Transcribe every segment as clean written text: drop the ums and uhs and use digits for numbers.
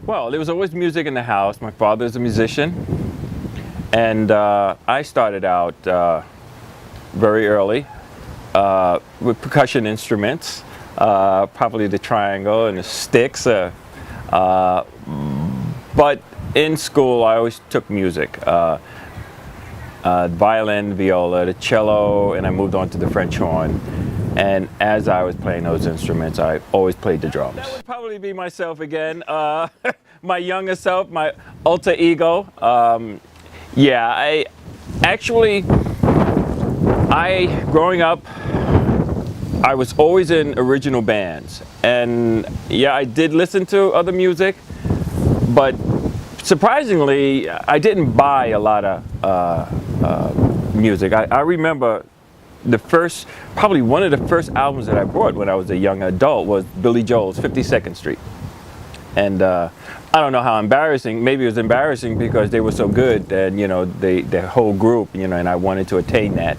Well, there was always music in the house. My father's a musician, and I started out very early with percussion instruments, probably the triangle and the sticks. But in school, I always took music. Violin, viola, the cello, and I moved on to the French horn. And as I was playing those instruments, I always played the drums. That would probably be myself again, my younger self, my alter ego. Growing up, I was always in original bands. And yeah, I did listen to other music, but surprisingly, I didn't buy a lot of music. I remember probably one of the first albums that I bought when I was a young adult was Billy Joel's 52nd Street. And I don't know how embarrassing, maybe it was embarrassing because they were so good and, the whole group, and I wanted to attain that.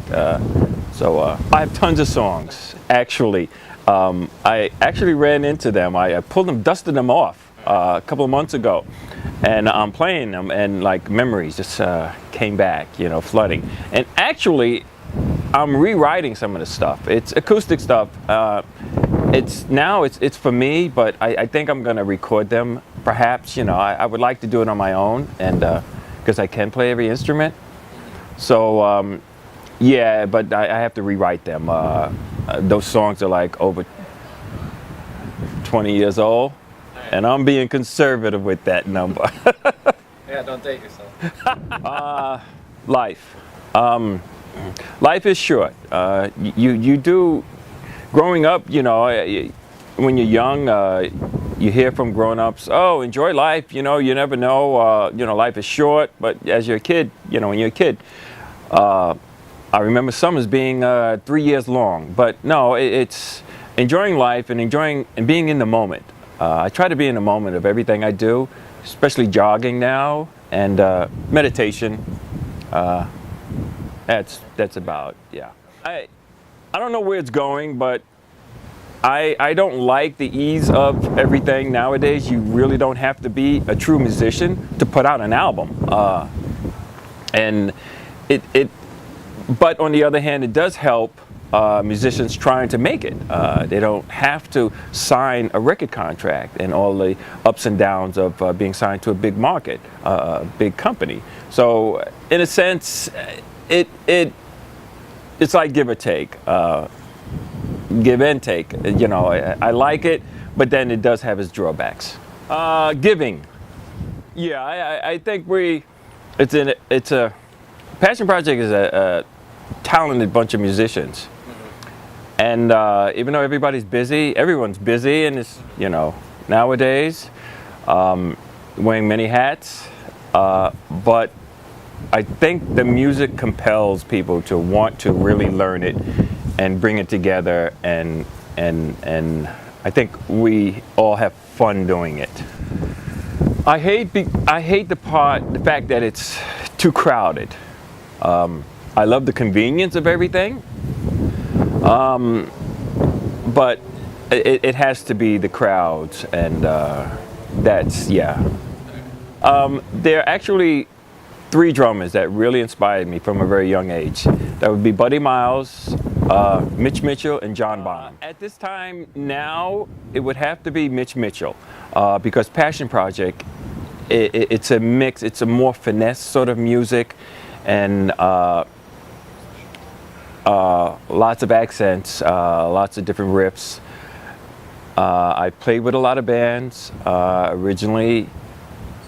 So I have tons of songs, actually. I actually ran into them. I pulled them, dusted them off a couple of months ago. And I'm playing them and like memories just came back, flooding. And actually, I'm rewriting some of the stuff. It's acoustic stuff. It's for me, but I think I'm gonna record them. Perhaps, I would like to do it on my own, and because I can play every instrument. So yeah, but I have to rewrite them. Those songs are like over 20 years old, and I'm being conservative with that number. Yeah, don't date yourself. Life. Life is short. You do, growing up, when you're young, you hear from grown-ups, oh, enjoy life, you never know, life is short. But as you're a kid, when you're a kid, I remember summers being 3 years long. But no, it's enjoying life and enjoying and being in the moment. I try to be in the moment of everything I do, especially jogging now, and meditation. That's about, yeah. I don't know where it's going, but I don't like the ease of everything nowadays. You really don't have to be a true musician to put out an album. But on the other hand, it does help musicians trying to make it. They don't have to sign a record contract and all the ups and downs of being signed to a big market, a big company. So in a sense, it's like give or take, give and take. I like it, but then it does have its drawbacks. Giving, yeah, I think it's a passion project is a talented bunch of musicians, and even though everyone's busy, and it's nowadays wearing many hats, but I think the music compels people to want to really learn it and bring it together, and I think we all have fun doing it. I hate the fact that it's too crowded. I love the convenience of everything, but it has to be the crowds, and that's, yeah. There are actually 3 drummers that really inspired me from a very young age. That would be Buddy Miles, Mitch Mitchell, and John Bonham. At this time now, it would have to be Mitch Mitchell, because Passion Project, it's a mix, it's a more finesse sort of music, and lots of accents, lots of different riffs. I played with a lot of bands. Originally,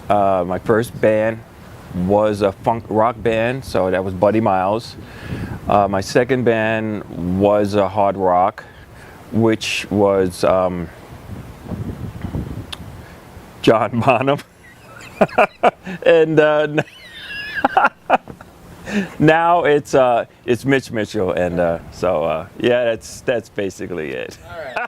my first band was a funk rock band, so that was Buddy Miles. My second band was a hard rock, which was John Bonham. And now it's Mitch Mitchell, and so yeah, that's basically it. All right.